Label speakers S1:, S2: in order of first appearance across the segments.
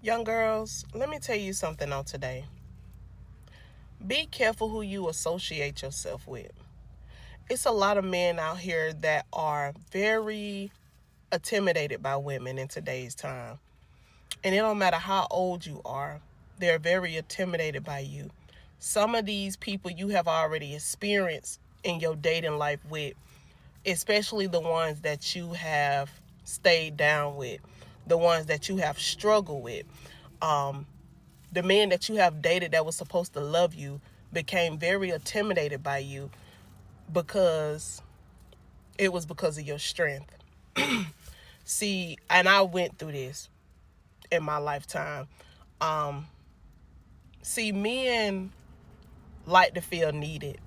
S1: Young girls, let me tell you something on today. Be careful who you associate yourself with. It's a lot of men out here that are very intimidated by women in today's time. And it don't matter how old you are, they're very intimidated by you. Some of these people you have already experienced in your dating life with, especially the ones that you have stayed down with, the ones that you have struggled with. The men that you have dated that was supposed to love you became very intimidated by you because it was because of your strength. See, and I went through this in my lifetime. Um, See, men like to feel needed.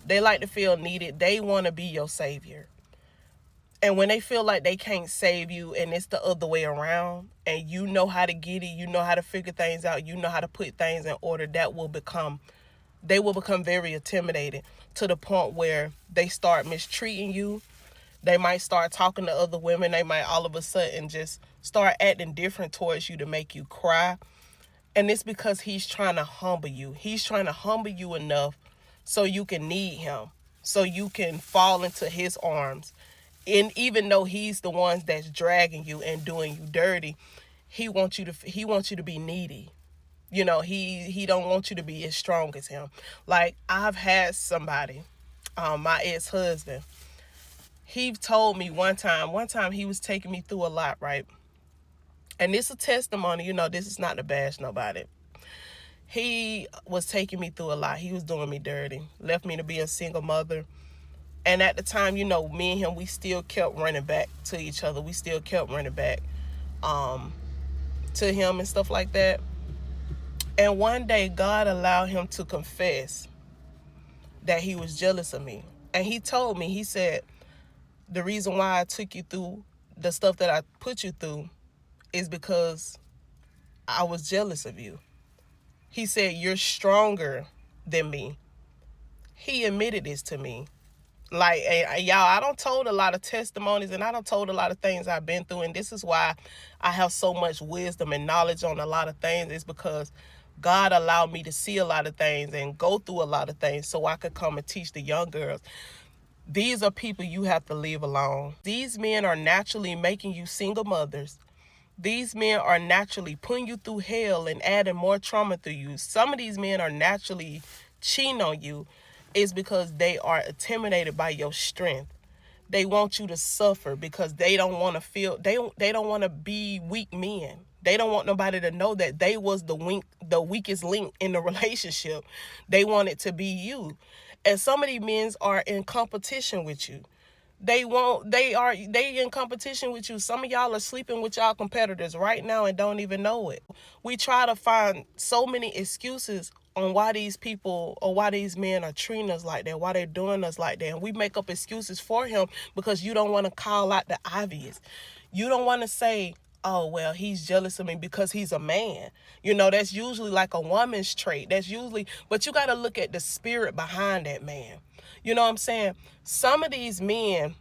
S1: They like to feel needed. They want to be your savior. And when they feel like they can't save you and it's the other way around, and you know how to get it, you know how to figure things out, you know how to put things in order, they will become very intimidated to the point where they start mistreating you. They might start talking to other women. They might all of a sudden just start acting different towards you to make you cry. And it's because he's trying to humble you. He's trying to humble you enough so you can need him, so you can fall into his arms. And even though he's the ones that's dragging you and doing you dirty, he wants you to be needy. You know, he don't want you to be as strong as him. Like, I've had somebody, my ex-husband, he told me one time he was taking me through a lot, right? And this is a testimony, this is not to bash nobody. He was taking me through a lot. He was doing me dirty, left me to be a single mother. And at the time, me and him, we still kept running back to each other. We still kept running back to him and stuff like that. And one day, God allowed him to confess that he was jealous of me. And he told me, he said, the reason why I took you through the stuff that I put you through is because I was jealous of you. He said, you're stronger than me. He admitted this to me. Like, y'all, I don't told a lot of testimonies and I don't told a lot of things I've been through. And this is why I have so much wisdom and knowledge on a lot of things, is because God allowed me to see a lot of things and go through a lot of things so I could come and teach the young girls. These are people you have to leave alone. These men are naturally making you single mothers. These men are naturally putting you through hell and adding more trauma to you. Some of these men are naturally cheating on you. Is because they are intimidated by your strength. They want you to suffer because they don't want to feel, they don't want to be weak men. They don't want nobody to know that they was the weakest link in the relationship. They want it to be you. And some of these men are in competition with you. They in competition with you. Some of y'all are sleeping with y'all competitors right now and don't even know it. We try to find so many excuses on why these people or why these men are treating us like that, why they're doing us like that. And we make up excuses for him because you don't want to call out the obvious. You don't want to say, oh, well, he's jealous of me because he's a man. That's usually like a woman's trait. But you got to look at the spirit behind that man. You know what I'm saying? Some of these men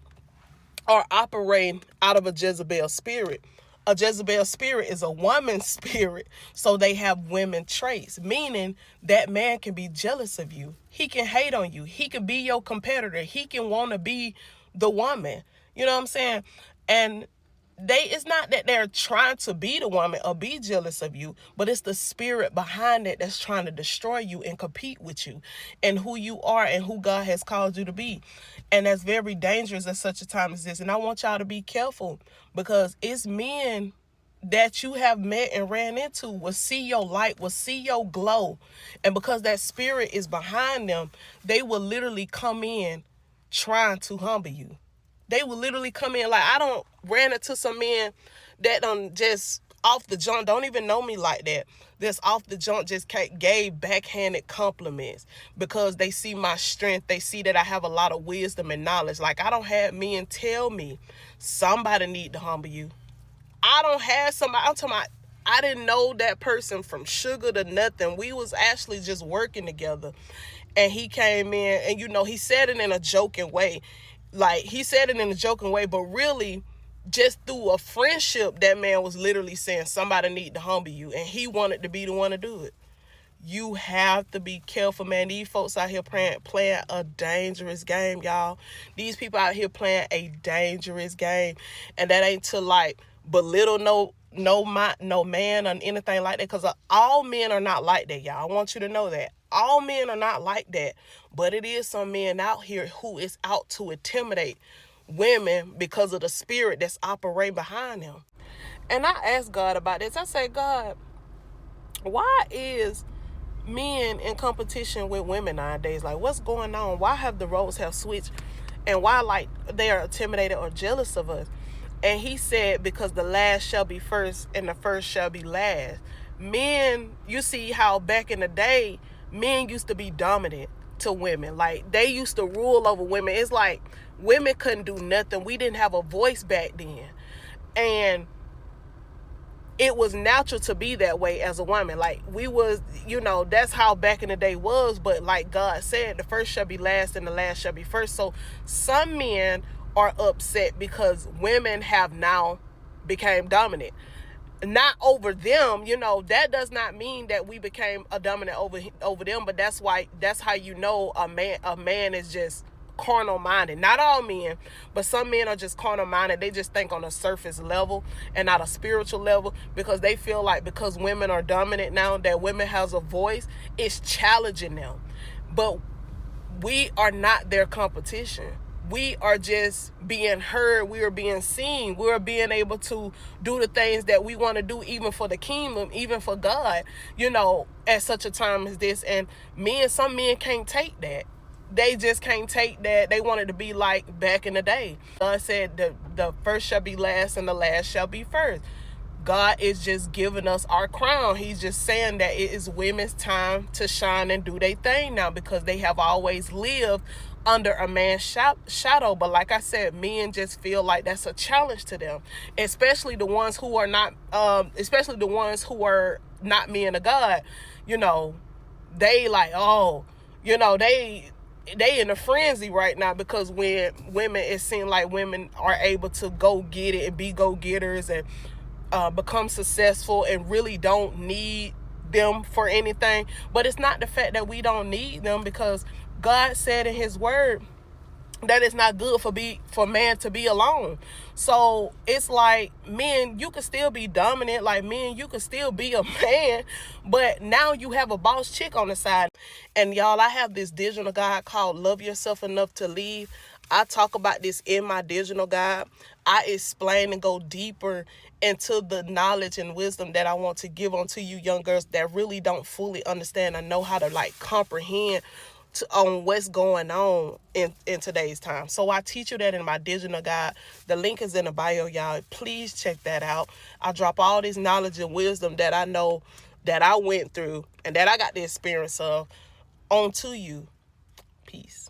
S1: are operating out of a Jezebel spirit. A Jezebel spirit is a woman's spirit, so they have women traits, meaning that man can be jealous of you. He can hate on you. He can be your competitor. He can want to be the woman. You know what I'm saying? And it's not that they're trying to be the woman or be jealous of you, but it's the spirit behind it that's trying to destroy you and compete with you and who you are and who God has called you to be. And that's very dangerous at such a time as this. And I want y'all to be careful, because it's men that you have met and ran into will see your light, will see your glow. And because that spirit is behind them, they will literally come in trying to humble you. They will literally come in. Like, I don't ran into some men that just off the jump, don't even know me like that. That's off the jump just gave backhanded compliments because they see my strength. They see that I have a lot of wisdom and knowledge. Like, I don't have men tell me somebody need to humble you. I don't have somebody. I'm talking about, I didn't know that person from sugar to nothing. We was actually just working together. And he came in and, he said it in a joking way. Like, he said it in a joking way, but really, just through a friendship, that man was literally saying somebody need to humble you, and he wanted to be the one to do it. You have to be careful, man. These folks out here playing a dangerous game, y'all. These people out here playing a dangerous game, and that ain't to like belittle no man or anything like that. Because all men are not like that, y'all. I want you to know that all men are not like that. But it is some men out here who is out to intimidate women because of the spirit that's operating behind them. And I asked God about this. I said, God, why is men in competition with women nowadays? Like, what's going on? Why have the roles have switched, and why like they are intimidated or jealous of us? And he said, because the last shall be first and the first shall be last. Men, you see how back in the day men used to be dominant to women. Like, they used to rule over women. It's like women couldn't do nothing. We didn't have a voice back then, and it was natural to be that way as a woman. Like, we was, that's how back in the day was. But like God said, the first shall be last and the last shall be first. So some men are upset because women have now became dominant, not over them. That does not mean that we became a dominant over them, but that's how a man is just carnal minded. Not all men, but some men are just carnal minded. They just think on a surface level and not a spiritual level, because they feel like because women are dominant now, that women has a voice, it's challenging them. But we are not their competition. We are just being heard. We are being seen. We are being able to do the things that we want to do, even for the kingdom, even for God, at such a time as this. And some men can't take that. They just can't take that. They want it to be like back in the day. God said the first shall be last and the last shall be first. God is just giving us our crown. He's just saying that it is women's time to shine and do their thing now, because they have always lived under a man's shadow. But like I said, men just feel like that's a challenge to them, especially the ones who are not men of God. They like, they in a frenzy right now, because when women, it seems like women are able to go get it and be go-getters and become successful and really don't need them for anything. But it's not the fact that we don't need them, because God said in his word that it's not good for man to be alone. So it's like, men, you can still be dominant. Like, men, you can still be a man, but now you have a boss chick on the side. And y'all, I have this digital guide called Love Yourself Enough to Leave. I talk about this in my digital guide. I explain and go deeper into the knowledge and wisdom that I want to give onto you young girls that really don't fully understand and know how to like comprehend on what's going on in today's time. So I teach you that in my digital guide. The link is in the bio, y'all. Please check that out. I drop all this knowledge and wisdom that I know, that I went through and that I got the experience of, onto you. Peace.